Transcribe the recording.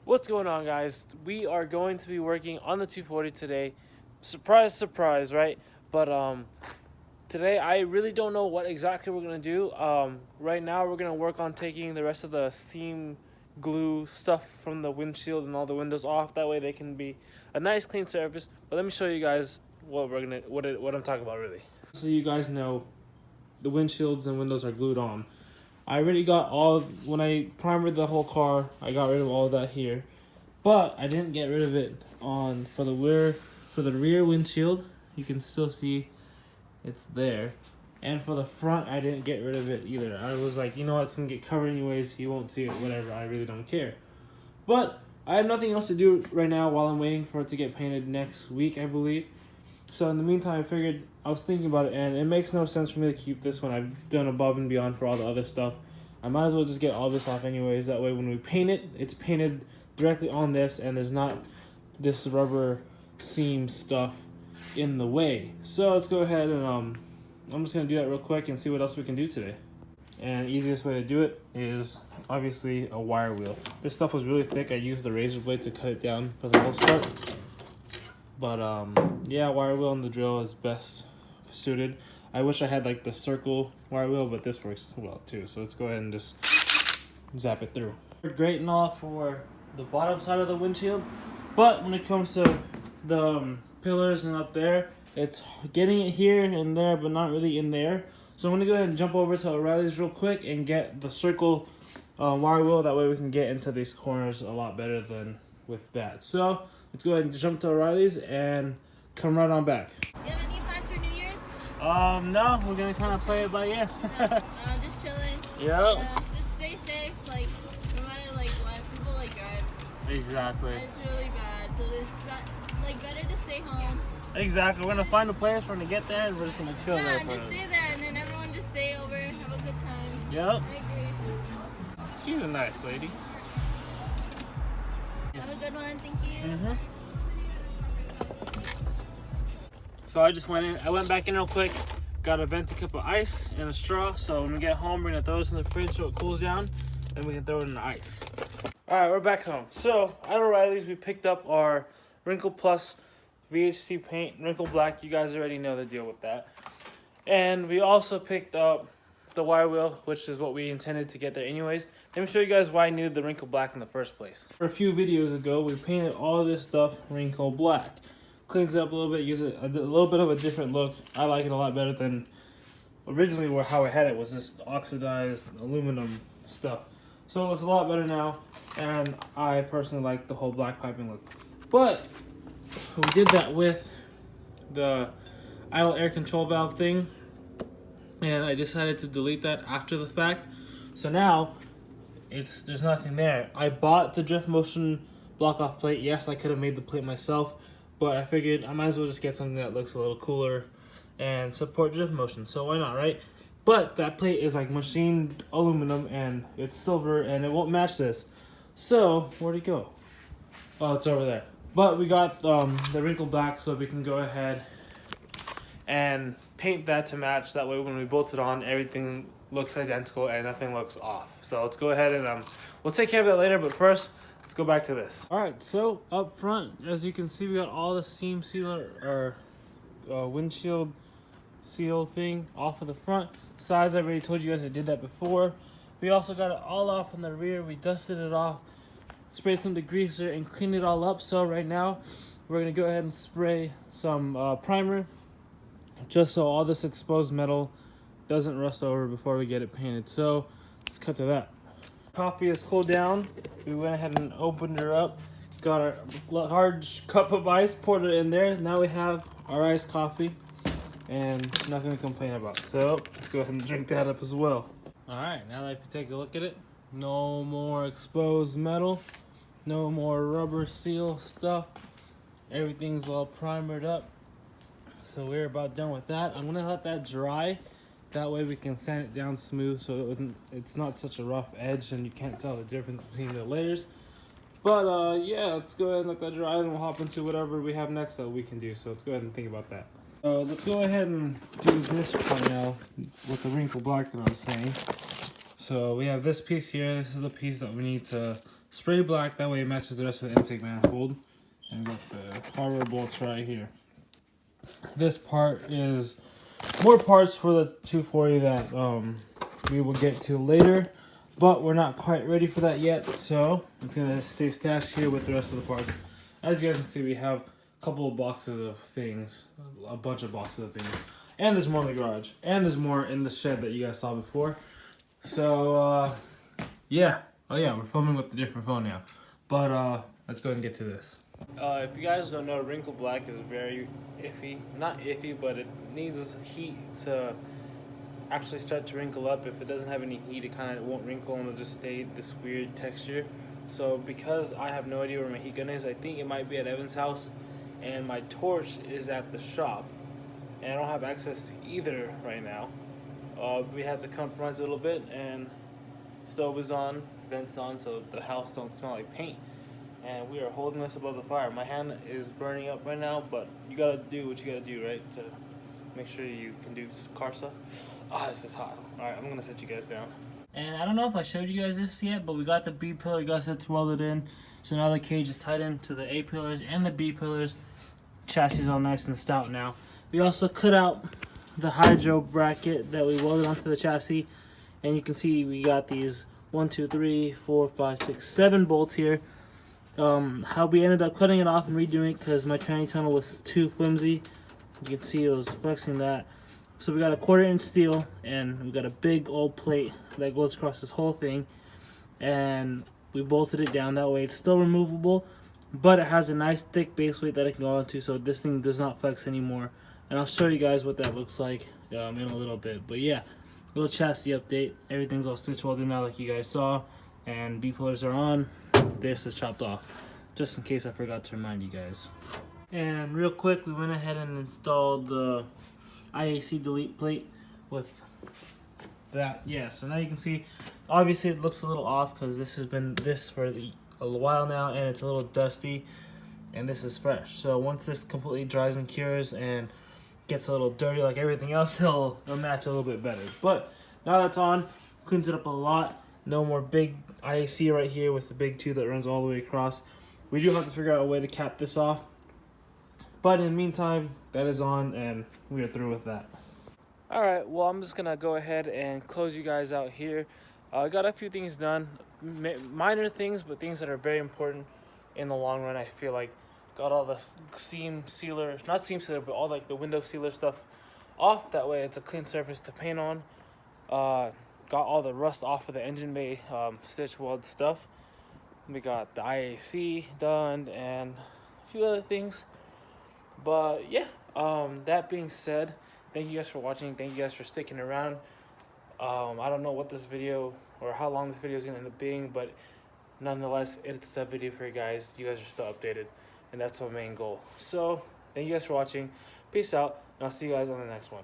What's going on, guys? We are going to be working on the 240 today. Surprise, surprise, right? But today I really don't know what exactly we're gonna do. Right now we're gonna work on taking the rest of the steam glue stuff from the windshield and all the windows off. That way they can be a nice clean surface. But let me show you guys what I'm talking about really. So you guys know the windshields and windows are glued on. I already got when I primered the whole car, I got rid of all of that here. But I didn't get rid of it for the rear windshield. You can still see it's there. And for the front, I didn't get rid of it either. I was like, you know what, it's gonna get covered anyways, you won't see it, whatever, I really don't care. But I have nothing else to do right now while I'm waiting for it to get painted next week, I believe. So in the meantime, I was thinking about it, and it makes no sense for me to keep this when I've done above and beyond for all the other stuff. I might as well just get all this off anyways. That way when we paint it, it's painted directly on this, and there's not this rubber seam stuff in the way. So let's go ahead and I'm just going to do that real quick and see what else we can do today. And the easiest way to do it is obviously a wire wheel. This stuff was really thick. I used the razor blade to cut it down for the most part. But yeah, wire wheel and the drill is best suited. I wish I had like the circle wire wheel, but this works well too. So let's go ahead and just zap it through. Great and all for the bottom side of the windshield, but when it comes to the pillars and up there, it's getting it here and there, but not really in there. So I'm gonna go ahead and jump over to O'Reilly's real quick and get the circle wire wheel. That way we can get into these corners a lot better than with that. So let's go ahead and jump to O'Reilly's and come right on back. You have any plans for New Year's? No, we're gonna kind of play it by ear. Just chilling. Yep. Just stay safe, like, no matter, like, what people, like, drive. Exactly. It's really bad, so it's, like, better to stay home. Exactly. We're gonna find a place for them to get there, and we're just gonna chill there. Yeah, just stay there, and then everyone just stay over, have a good time. Yep. I agree. She's a nice lady. Have a good one, thank you. Mm-hmm. So I went back in real quick, got a venti cup of ice and a straw. So when we get home, we're gonna throw this in the fridge so it cools down, and we can throw it in the ice. All right, we're back home. So at O'Reilly's, we picked up our Wrinkle Plus VHC paint, Wrinkle Black. You guys already know the deal with that. And we also picked up the wire wheel, which is what we intended to get there anyways. Let me show you guys why I needed the Wrinkle Black in the first place. A few videos ago, we painted all this stuff Wrinkle Black. Cleans it up a little bit, gives it a little bit of a different look. I like it a lot better than originally how I had it, was this oxidized aluminum stuff. So it looks a lot better now, and I personally like the whole black piping look. But we did that with the idle air control valve thing, and I decided to delete that after the fact. So now there's nothing there. I bought the drift motion block off plate. Yes, I could have made the plate myself, but I figured I might as well just get something that looks a little cooler and support drift motion. So why not, right? But that plate is like machined aluminum, and it's silver, and it won't match this. So where'd it go? Oh, it's over there. But we got the Wrinkle Black, so we can go ahead and paint that to match. That way when we bolt it on, everything looks identical and nothing looks off. So let's go ahead and we'll take care of that later, but first, let's go back to this. All right, so up front, as you can see, we got all the seam sealer or windshield seal thing off of the front. Sides, I already told you guys I did that before. We also got it all off on the rear. We dusted it off, sprayed some degreaser, and cleaned it all up. So right now, we're gonna go ahead and spray some primer, just so all this exposed metal doesn't rust over before we get it painted. So let's cut to that. Coffee has cooled down. We went ahead and opened her up, got our large cup of ice, poured it in there. Now we have our iced coffee and nothing to complain about. So let's go ahead and drink that up as well. All right, now that you take a look at it, no more exposed metal, no more rubber seal stuff. Everything's all primered up. So we're about done with that. I'm gonna let that dry. That way we can sand it down smooth so it's not such a rough edge and you can't tell the difference between the layers. But yeah, let's go ahead and let that dry, and we'll hop into whatever we have next that we can do. So let's go ahead and think about that. Let's go ahead and do this part now with the Wrinkle Black that I was saying. So we have this piece here. This is the piece that we need to spray black, that way it matches the rest of the intake manifold. And we got the hardware bolts right here. This part is more parts for the 240 that we will get to later, but we're not quite ready for that yet, so it's gonna stay stashed here with the rest of the parts. As you guys can see, we have a couple of boxes of things, a bunch of boxes of things, and there's more in the garage, and there's more in the shed that you guys saw before. So yeah, oh yeah, we're filming with a different phone now, but let's go ahead and get to this. If you guys don't know, wrinkle black is very iffy. Not iffy, but it needs heat to actually start to wrinkle up. If it doesn't have any heat, it kind of won't wrinkle and it'll just stay this weird texture. So because I have no idea where my heat gun is, I think it might be at Evan's house, and my torch is at the shop, and I don't have access to either right now. We have to compromise a little bit, and stove is on, vents on, so the house don't smell like paint. And we are holding this above the fire. My hand is burning up right now, but you gotta do what you gotta do, right? To make sure you can do car stuff. Ah, this is hot. Alright, I'm gonna set you guys down. And I don't know if I showed you guys this yet, but we got the B pillar gussets welded in. So now the cage is tied into the A pillars and the B pillars. Chassis is all nice and stout now. We also cut out the hydro bracket that we welded onto the chassis. And you can see we got these 1, 2, 3, 4, 5, 6, 7 bolts here. How we ended up cutting it off and redoing it because my tranny tunnel was too flimsy. You can see it was flexing that. So we got a 1/4-inch steel, and we got a big old plate that goes across this whole thing, and we bolted it down. That way it's still removable, but it has a nice thick base plate that it can go onto, so this thing does not flex anymore. And I'll show you guys what that looks like in a little bit. But yeah, little chassis update. Everything's all stitch welded now, like you guys saw, and B pillars are on. This is chopped off, just in case I forgot to remind you guys. And real quick, we went ahead and installed the IAC delete plate with that. Yeah, so now you can see, obviously it looks a little off because this has been this for a while now, and it's a little dusty, and this is fresh. So once this completely dries and cures and gets a little dirty like everything else, it'll match a little bit better. But now that's on, cleans it up a lot. No more big IAC right here with the big tube that runs all the way across. We do have to figure out a way to cap this off. But in the meantime, that is on, and we are through with that. Alright, well, I'm just going to go ahead and close you guys out here. I got a few things done. Minor things, but things that are very important in the long run, I feel like. Got all the seam sealer, not seam sealer, but all like the window sealer stuff off. That way it's a clean surface to paint on. Got all the rust off of the engine bay stitch weld stuff. We got the IAC done and a few other things. But yeah, that being said, thank you guys for watching. Thank you guys for sticking around. I don't know what this video or how long this video is going to end up being, but nonetheless, it's a video for you guys. You guys are still updated, and that's my main goal. So thank you guys for watching. Peace out, and I'll see you guys on the next one.